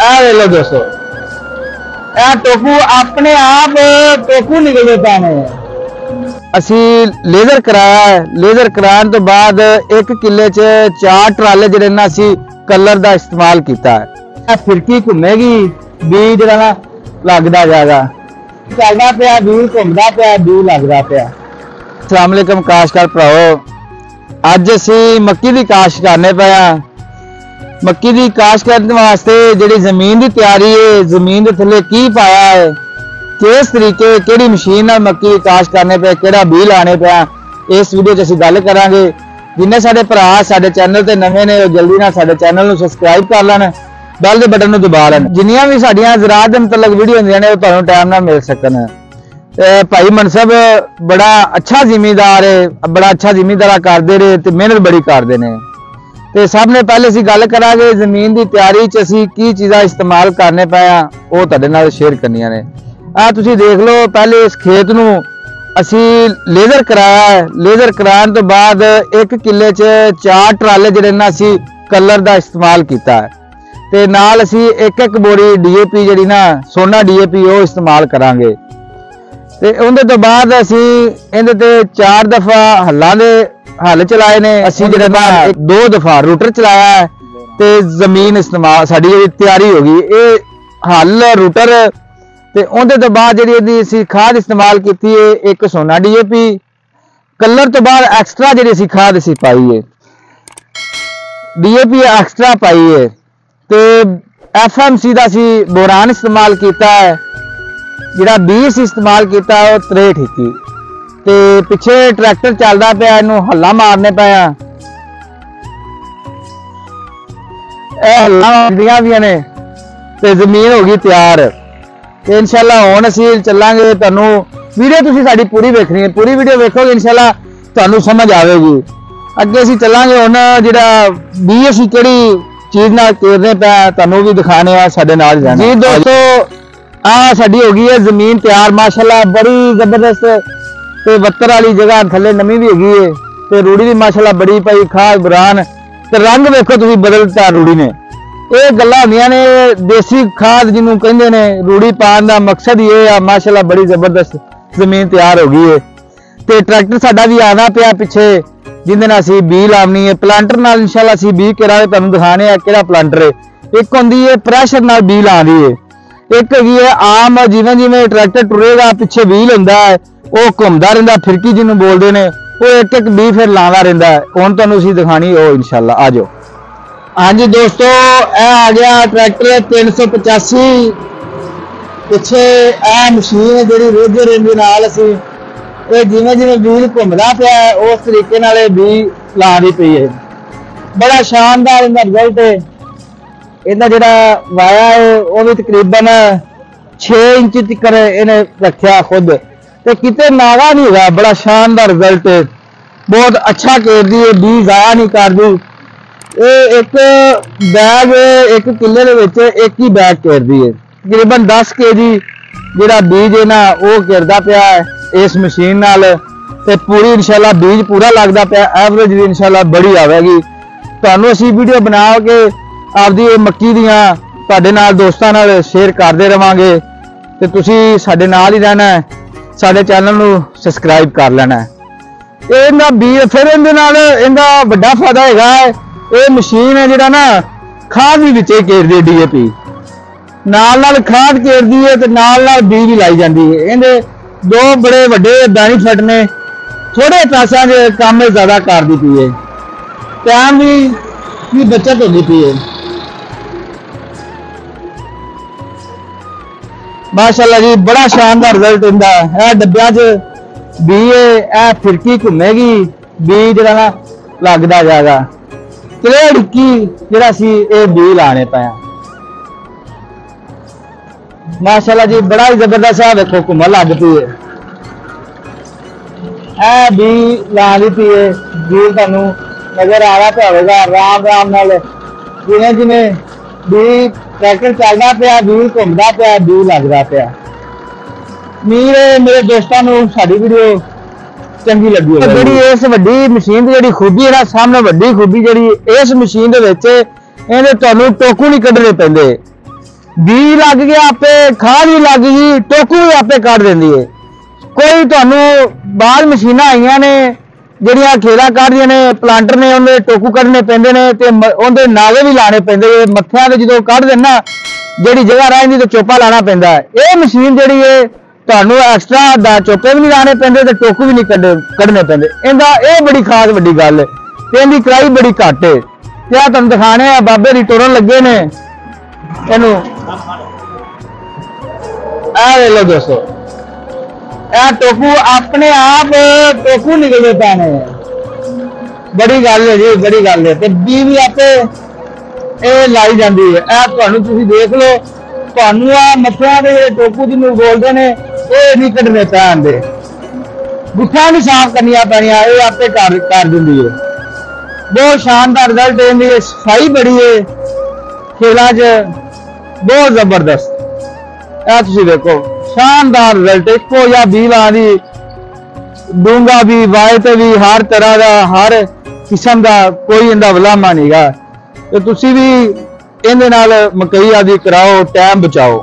वे लो दोस्तों, टोकू अपने आप टोकू निकलते पाने। असी लेजर कराया है, लेजर कराने तो बाद 1 किले च 4 ट्राले जिहड़े ना असी कलर का इस्तेमाल किया है। फिरकी घूमेगी, बी जिहड़ा लगदा जाएगा, चलदा पिया व्हील घूमदा पिया, बी लगदा पिया। अस्सलाम वालेकुम काश्तकार भराओ, अज असी मक्की की काश्त करने पे आ। मक्की की काश्त करने वास्ते जिहड़ी जमीन की तैयारी है, जमीन के थले की पाया है, किस तरीके केड़ी मशीन नाल मक्की की काश्त करने पे, केड़ा बी लाने पे, इस वीडियो च असीं गल करांगे। जिन्ने साडे भरा साडे चैनल ते नवे ने जल्दी नाल साडे चैनल नूं सबसक्राइब कर लैण, बैल दे बटन नूं दबा लैण। जिन्नियां भी साडीआं ज़राअत दे मतलब वीडियो होंदियां ने तुहानूं टाइम नाल मिल सकन। भाई मनसब बड़ा अच्छा जिमीदार है, बड़ा अच्छा जिमीदारा करदे रहे ते मेहनत बड़ी करदे ने। ते सब ने पहले असीं गल करांगे जमीन की तैयारी च असीं की चीज़ां इस्तेमाल करने पे आ, वो तुहाडे नाल शेयर करनियां ने। तुसीं देख लो, पहले इस खेत नूं असीं लेजर कराया है। लेजर कराने तो बाद 1 किले च 4 ट्राले जिहड़े ना असीं कलर का इस्तेमाल किया है, ते नाल असीं 1-1 बोरी DAP जिहड़ी ना सोना DAP वो इस्तेमाल करांगे। ते उहदे तो बाद असीं इहदे ते 4 दफा हल्लां दे हल चलाए ने, असीं जिहड़ा ना 2 दफा रूटर चलाया है, ते जमीन इस्तेमाल साडी जिहड़ी तैयारी हो गई। ये हल रूटर ते उहदे तो बाद जिहड़ी इहदी असीं खाद इस्तेमाल कीती है, 1 सोना DAP कलर तो बाद एक्सट्रा जिहड़ी असीं खाद असीं पाई है, DAP एक्सट्रा पाई है, ते FMC दा असीं बोरान इस्तेमाल किया है। जिहड़ा बीज इस्तेमाल किया वो 63 ही, ते पिछे ट्रैक्टर चलदा पिया, इनू हल्ला मारने पाया, हल्ला भी ने, ते जमीन हो गई तैयार। ते इंशाल्लाह हुण असीं चलांगे। तुहानूं वीडियो तुसीं साडी पूरी वेखनी है, पूरी वीडियो वेखोगे इंशाल्लाह तुहानूं समझ आवेगी। अगे असीं चलांगे हुण जिहड़ा बीज असीं किहड़ी चीज़ नाल केरने पिया, तुहानूं भी दिखाने आ, साडे नाल रहना जी दोस्तों। साडी हो गई है जमीन तैयार माशाल्लाह, बड़ी जबरदस्त, ते वत्तर वाली जगह थले नमी भी होगी है, ते रूड़ी भी माशाल्लाह बड़ी पई, खाद बुरान ते रंग वेखो तुसीं बदलता रूड़ी ने। ये गल्लां होंदियां ने, देसी खाद जिन्हों कहंदे ने, रूड़ी पाने का मकसद ये है। माशाल्लाह बड़ी जबरदस्त जमीन तैयार हो गई है, ते ट्रैक्टर साडा भी आना पिया पिछे, जिंदे नाल असीं बी लावनी है। प्लांटर नाल इंशाल्लाह असीं बी करांगे, तुहानूं दिखाने आ किहड़ा प्लांटर है। एक हुंदी है प्रैशर नाल बी लांदी है, एक हैगी है आम, जिवें जिवें ट्रैक्टर टुरेगा पिछे व्हील हुंदा है, वो घूमदा रहिंदा, फिरकी जिन्हों बोलदे ने, वो 1-1 बी फिर लांदा रहिंदा है। हुण तुहानूं असीं दिखानी हो इंशाल्लाह, आ जाओ। हाँ जी दोस्तों, आ गया ट्रैक्टर 385 पिछे। आ मशीन जिहड़ी रोजे रेंजे नाल असीं ये जिवें जिवें व्हील घूमदा पिया उस तरीके नाल बी लांदी पई है। बड़ा शानदार इहदा रिजल्ट है। इहदा जिहड़ा वाया है वो भी तकरीबन 6 इंच तक इहने रखिया खुद, ते किते नागा नहीं होगा। बड़ा शानदार रिजल्ट है, बहुत अच्छा घेरदी है, बी जाया नहीं करदी। ये एक बैग 1 किले दे विच 1 ही बैग घेरदी है, तकरीबन 10 kg जिहड़ा बीज है ना वो घेरदा पिया है इस मशीन नाल। ते पूरी इंशाल्लाह बीज पूरा लगदा पिया, एवरेज भी इंशाल्लाह बड़ी आवेगी। तुहानूं असीं वीडियो बना के आपदी मक्की दियां तुहाडे नाल दोस्तां नाल शेयर करदे रवांगे, ते तुसीं साडे नाल ही रहना है, साडे चैनल नूं सबसक्राइब कर लेना है। इहदा बीज फिर इहदे नाल इहदा वड्डा फायदा हैगा है, ये मशीन है जिहड़ा ना खाद भी विचे घेरदी है, DAP नाल नाल खाद घेरदी है, ते नाल नाल बीज भी लाई जाती है। इहदे 2 बड़े वड्डे बेनीफिट ने, थोड़े पैसों के काम ज्यादा करदी पई है, टाइम भी बचत होती पई है। माशाल्लाह जी बड़ा शानदार रिजल्ट इहदा है। डब्बियां च बी है, फिरकी घूमेगी, बी जिहड़ा ना लगदा जाएगा। क्लियर की जिहड़ा सी ये बी लाने पाया माशाल्लाह जी, बड़ा ही जबरदस्त है। देखो घूमन लग पई है, ए बी ला दी पई है, बी तुहानूं नजर आ रहा तो होगा। आराम आराम नाल जिवें जिवें बी ट्रैक्टर चलदा पिया, व्हील घूमदा पिया, बी लगदा पिया। मेरे दोस्तों नूं साडी वीडियो चंगी लगी है। जिहड़ी इस वड्डी मशीन दी जिहड़ी खूबी है ना, सामने वड्डी खूबी जिहड़ी इस मशीन दे विच इहदे तुहानूं टोकू नहीं कढने पैंदे। बी लग गया आपे, खाद भी लग गई, टोकू भी आपे कट देंदी है। कोई तुहानू बाहर मशीनां आईयां ने ਜਿਹੜੀਆਂ खेला ਕੱਢਦੀਆਂ ਨੇ, प्लांटर ने ਉਹਦੇ टोकू ਕੱਢਣੇ ਪੈਂਦੇ ਨੇ ਤੇ ਉਹਦੇ ਨਾਵੇ ਵੀ ਲਾਣੇ ਪੈਂਦੇ ਨੇ। ਮੱਥਿਆਂ ਤੇ ਜਦੋਂ ਕੱਢ ਦੇਣ ਨਾ ਜਿਹੜੀ ਜਗ੍ਹਾ ਰਹਿੰਦੀ ਤੇ ਚੋਪਾ ਲਾਣਾ ਪੈਂਦਾ ਹੈ। ਇਹ ਮਸ਼ੀਨ ਜਿਹੜੀ ਹੈ ਤੁਹਾਨੂੰ ਐਕਸਟਰਾ ਦਾ ਚੋਪੇ ਵੀ ਨਹੀਂ ਲਾਣੇ ਪੈਂਦੇ ਤੇ ਟੋਕੂ ਵੀ ਨਹੀਂ ਕੱਢਣੇ ਪੈਂਦੇ। ਇਹਦਾ ਇਹ ਬੜੀ ਖਾਸ ਵੱਡੀ ਗੱਲ ਹੈ ਤੇ ਇਹਦੀ ਕਰਾਈ ਬੜੀ ਘੱਟ ਹੈ। ਤੇ ਆ ਤੁਹਾਨੂੰ ਦਿਖਾਣੇ ਆ ਬਾਬੇ ਦੀ ਟੁਰਨ ਲੱਗੇ ਨੇ ਇਹਨੂੰ। ਆ ਵੇਖ ਲਓ ਦੋਸਤੋ, टोकू अपने आप टोकू निकलते पैने। बड़ी गल है जी, बड़ी गल है। बी भी आपे लाई जाती है। तुसीं देख लो, तुहानू आ मत्थियां दे टोकू जिन्होंने बोलते हैं ये नहीं कटने पैंदे, गुट्ठा नहीं साफ करनिया पैनियां, ये आपे कर दिंदी है। बहुत शानदार रिजल्ट है, सफाई बड़ी है खेलों च, बहुत जबरदस्त। तुसीं देखो शानदार रिजल्ट, एको या बी दी डूंगा भी, वाइट भी, हर तरह का, हर किस्म का कोई इनका वलामा नहीं गा। तो तुसी भी इहदे नाल मकई आदि कराओ, टाइम बचाओ।